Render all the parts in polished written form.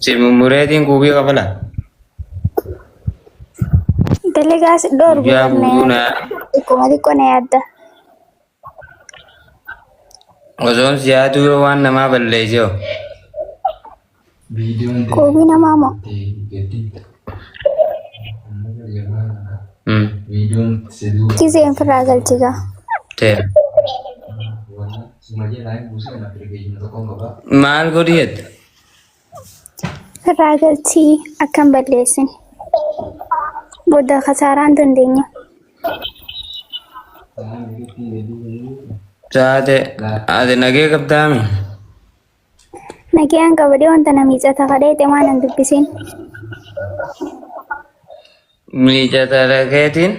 Si mumureetiin kuubii qabala. Delegaas door Guyyaa guutuu xiqqoo na yaadda. osoon siyaatu yoo waan namaa balleessee hoo. Kuubii namaa moo? Kiseen firraa galchigaa. Teera. Maal godhi jette? Firraa galchii akkan balleessin. Booda kasaaraan dandeenya. Taate ati nagee qabdaami? Nagayaan qabadee wanta na miixata kadheete waan hin dubbisiin. Miicata dhageetiin?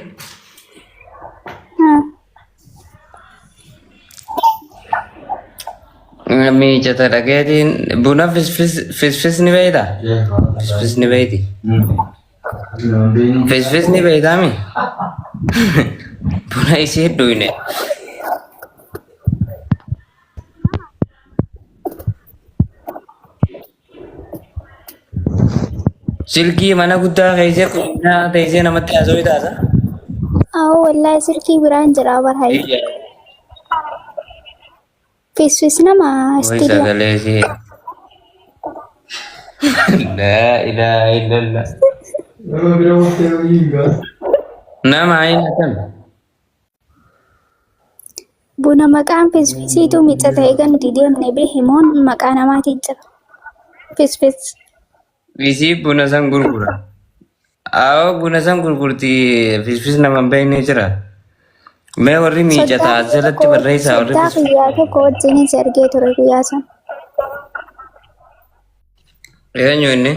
Miicata dhageetiin buna fisfisni beeytaa? Fisfisni beeyti? Fisfisni beeytaami? Buna isii dhuyne. Silkii mana guddaa keessee qonnaa teessee namatti haasawii taasa? Wallaahi silkii biraan jira barhaayi. Fisfis nama Wai sagalee ishee. Laa ilaaha illallah. Nama ayin akkam? Buna maqaan fisfisiitu miixata eega nuti deemne beehimoon maqaa namaatiin jira. Fisfis. Isii buna san gurgura. Awwa buna san gurgurti fisfis nama hin beekne jira. Mee warri miicataa jalatti barreessaa warri Soddaa guyyaa tokko wajjinis ergee ture guyyaa san. eenyu inni?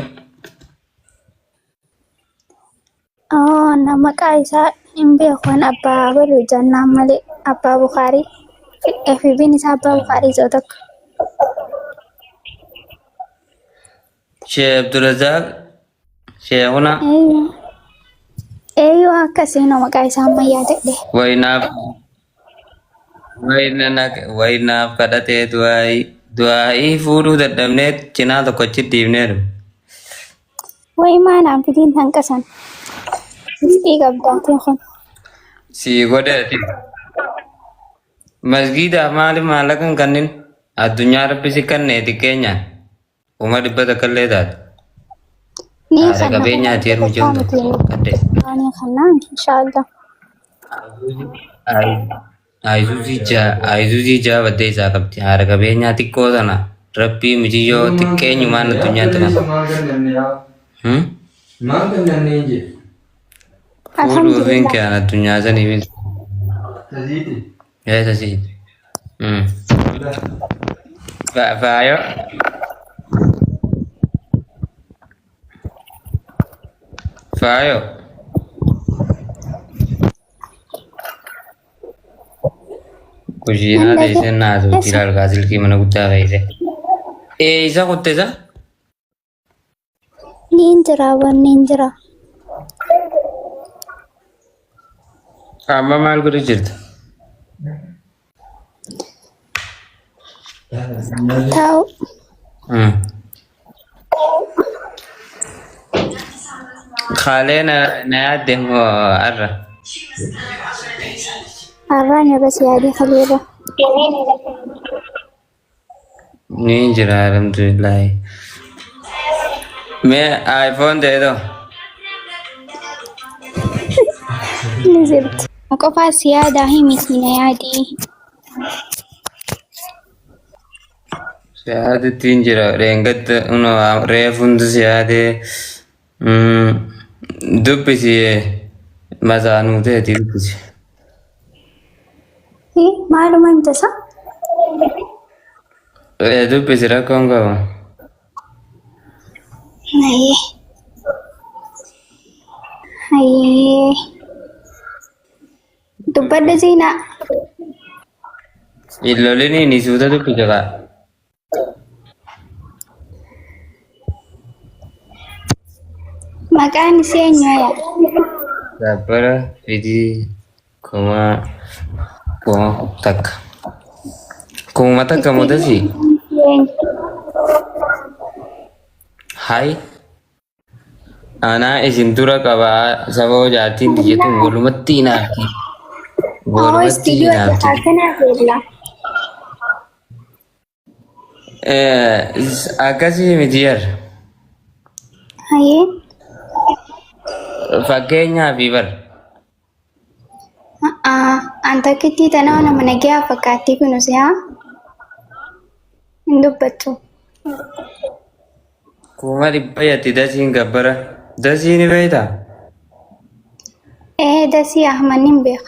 Nama maqaa isaa hin beekan abbaa baruu jannaan malee abbaa Bukaarii. FB'n isaa abbaa Bukaarii isa tokko. Shee Abdulrazak Sheekuna Eeyyuu akkasiin maqaa isaa ammayyaa ta'e. waynaaf kadhatee du'aa'ii fuudhuu dadhabnee cinaa tokkochi dhiibneeru. Wayi maanaan fidiin hanqasan. Risqii qabdaatiin kun. Sii godheeti. Masgiidaaf maaliif maallaqan kannin addunyaa rabbisi kanneeti keenyaan uma dhibbata kallee taate. Haadha qabeenyaati yeroo jirtu qaddees. Ani kanaan inshaallah. Ayisuusii jaa baddee isaa qabdi. Haadha qabeenyaa xiqqoo sana rabbii mijiyyoo xiqqeenyumaan addunyaatti kan. Maal kennannee jedhe? Fuudhuu ofiin kee addunyaa saniif. Taziiti. Tasiiti. Faayo. Faayo. Kushiinaa teessee naasuutti ilaalkaa silkii mana guddaa fe'ise. Isa kutteessa? Niin jira wanni hin jira. Amma maal godhu jirta? Taa'u. Kaalee na yaadde moo arra? Har'aan irras yaadee kaleera. Ni jira alhamdulillahi. Mee iPhone ta'e too? Ni jirti. Qofaas yaadaa himisi na yaadii. Siyaadettiin jira reengatta reefundi siyaadee dubbisi masaanuu ta'eeti dubbisi. Maaluma hin tasa? Dubbisi rakkoon qaba. Hayyee. Hayyee. Dubbadda siinaa. Illolini ni suuta dubbisa kaa. Maqaan isii eenyu yaa? Gabbara fidii kumaa Kuma takka. Kuma takka mudasi. Hai. Ana isin dura qaba saba jaatiin dijetu walumatti naati. Oh, Walumatti studio ada naati. kana bella. Akkasii miti jar. Haye. Fakkeenyaa fi bar. Anta kitti tana nama nagaya fakkaatti kunus yaa. Indubbatu. Kuma dhibba yatti dasiin gabbara. Dasii ni beektaa? Dasi ahmanin beek.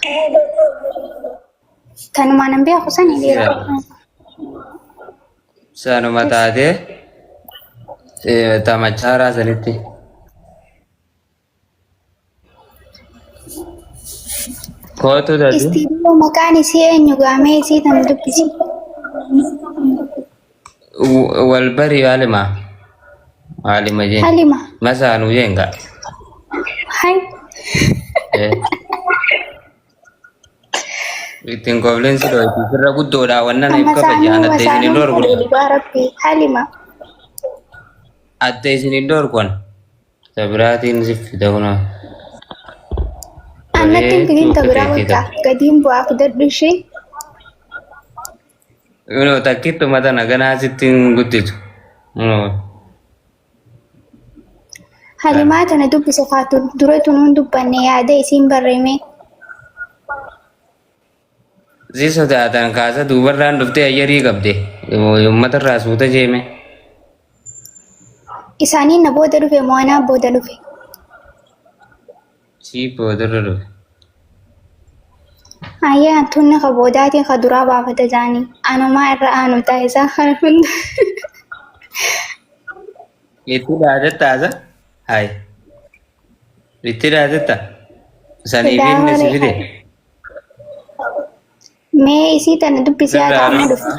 Kanuma nan beeku sani dira. Sanuma taatee tamachaaraa sanitti. Kootu dati. Studio maqaan isii eenyu gaamee isii tan dubbisi. Wal bari Halima. Halima jeen. Halima. Masaanuu jeenga. Hai. Ittiin qobleen si dhoyti firra guddoodha wannan Amma ibka fayyaan saanuu adda isin wasaanuu dorgon. dhugaa rabbi. Halima. Adda isin dorgon. Sabiraatiin si fida kunoo. Annatti bikin tabiraa bakka gadiin bu'aaf dadhu ishee. Kunoo takkittu mata naganaa sittiin gudditu. Halimaa tana dubbisa faatu dura tunuun dubbanne yaada isiin barreeme. Si sodaatan kaasa duubarraan dhuftee ayyarii qabde. Uummata irraa suuta jeeme. Isaaniin na booda dhufe moo anaa booda dhufe. Si boodarra dhufe. Ayyaa tunni ka boodaatiin ka duraa baafata jaanii. Anumaa irra aanu taasisaa kana hunda. Itti dhaadattaasa? Hai. Itti dhaadatta? Sanii fi inni si fide? Mee isii tana dubbisee haa ta'amu dhufe.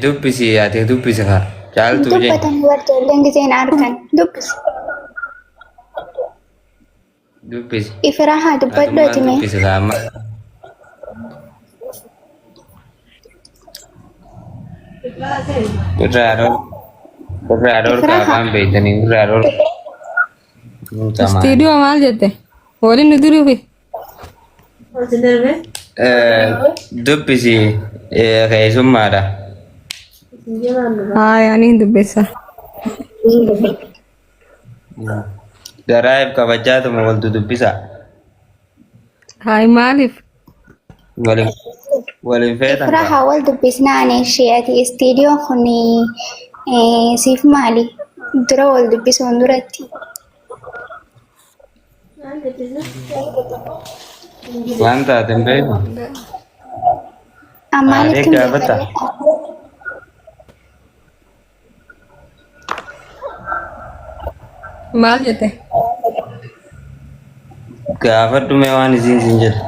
Dubbisi ati dubbisi haa. Caaltuu jeen. Dubbatan dubartoolleen giseen argan. Dubbisi. Dubbisi. Ifiraa haa dubbadhooti mee. Dubbisi haa amma. Irraa dhorkaa afaan beektanii irraa dhorkaa. Studio maal jette? Waliin nu duruufi. Dubbisi keessummaadha. Haaya ani dubbisa. Garaa'eef kabajaatuma waltu dubbisa. Haay maaliif? Waliin feetan Ifiraa haa wal dubbisnaane ishee ati istiidiyoon kun siif maali? Dura wal dubbisuun duratti. waan taateen beeku. Ammaanitti gaafata. Maal jette? Gaafadhu mee waan isiin siin jedhe.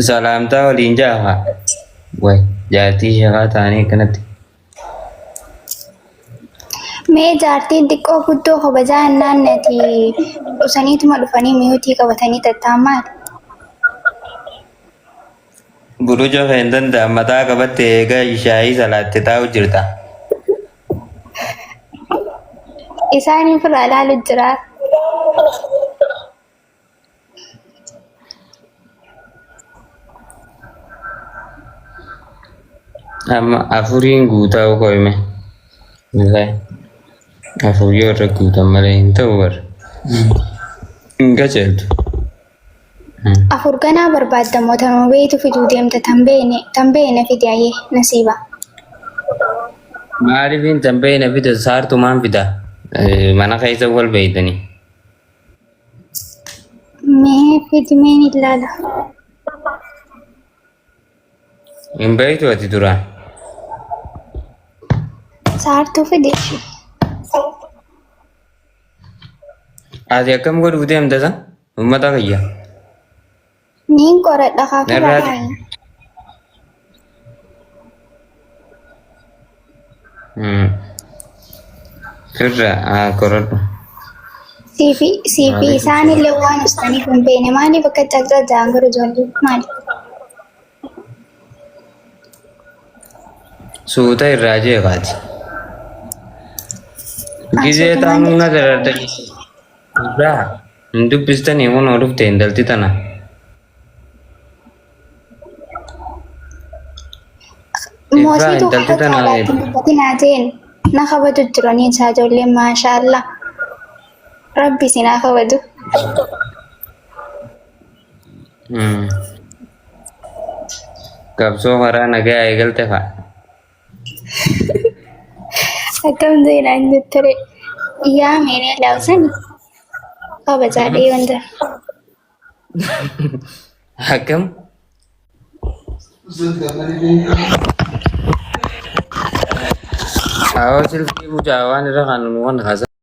Salaamtaa waliin jaafa. Way jaartii shaqaa ta'anii akkanatti. Mee jaartiin xiqqoo guddoo kabajaa naannati dhusaniituma dhufanii mi'ootii qabatanii tattaamaan. Buruja kan danda'an mataa qabatte eegaa ishaayii salaatte taa'u jirta. Isaaniif irraa ilaalu jira. Amma afuriin guutaa koyme. Afurii warra guutan malee hin ta'u warra. Hin qaceeltu. Afur ganaa barbaaddamoo tanuu beeytu fiduu deemta tan beene fide ayyee nasiiba. Maaliif hin tanbeene fida saartumaan fida. Mana keessa wal beeytanii. Mee fidi meen ilaala. Hin beeytu ati duraan. Saartuu fide ishee. Ati akkam godhuu deemta san? Uummata kiyya. Niin qoradha kaafuu Narraati. baay'ee. Sirra korodhu. Siifi isaanillee waan ibsaniif hin beekne maaliif akka caqcaqaan godhu ijoollee maali? Suuta irraa jeeqaati. Gizee taa'uun na darardanii. Irraa hin dubbistanii kun oo dhufte intalti tana. Moosiitu kabajaa alaatti dubbatinaa ta'een na kabaju jiranii isaa ijoolleen maashaallah. Rabbi sinaa kabaju. Qabsoo karaa nagaa eegalte fa'a. Akkam seenaan jettore yaa meenee laawsani kabajaa dhee wanta. Akkam? Awwa silkii mucaa waan irra kan waan kasa.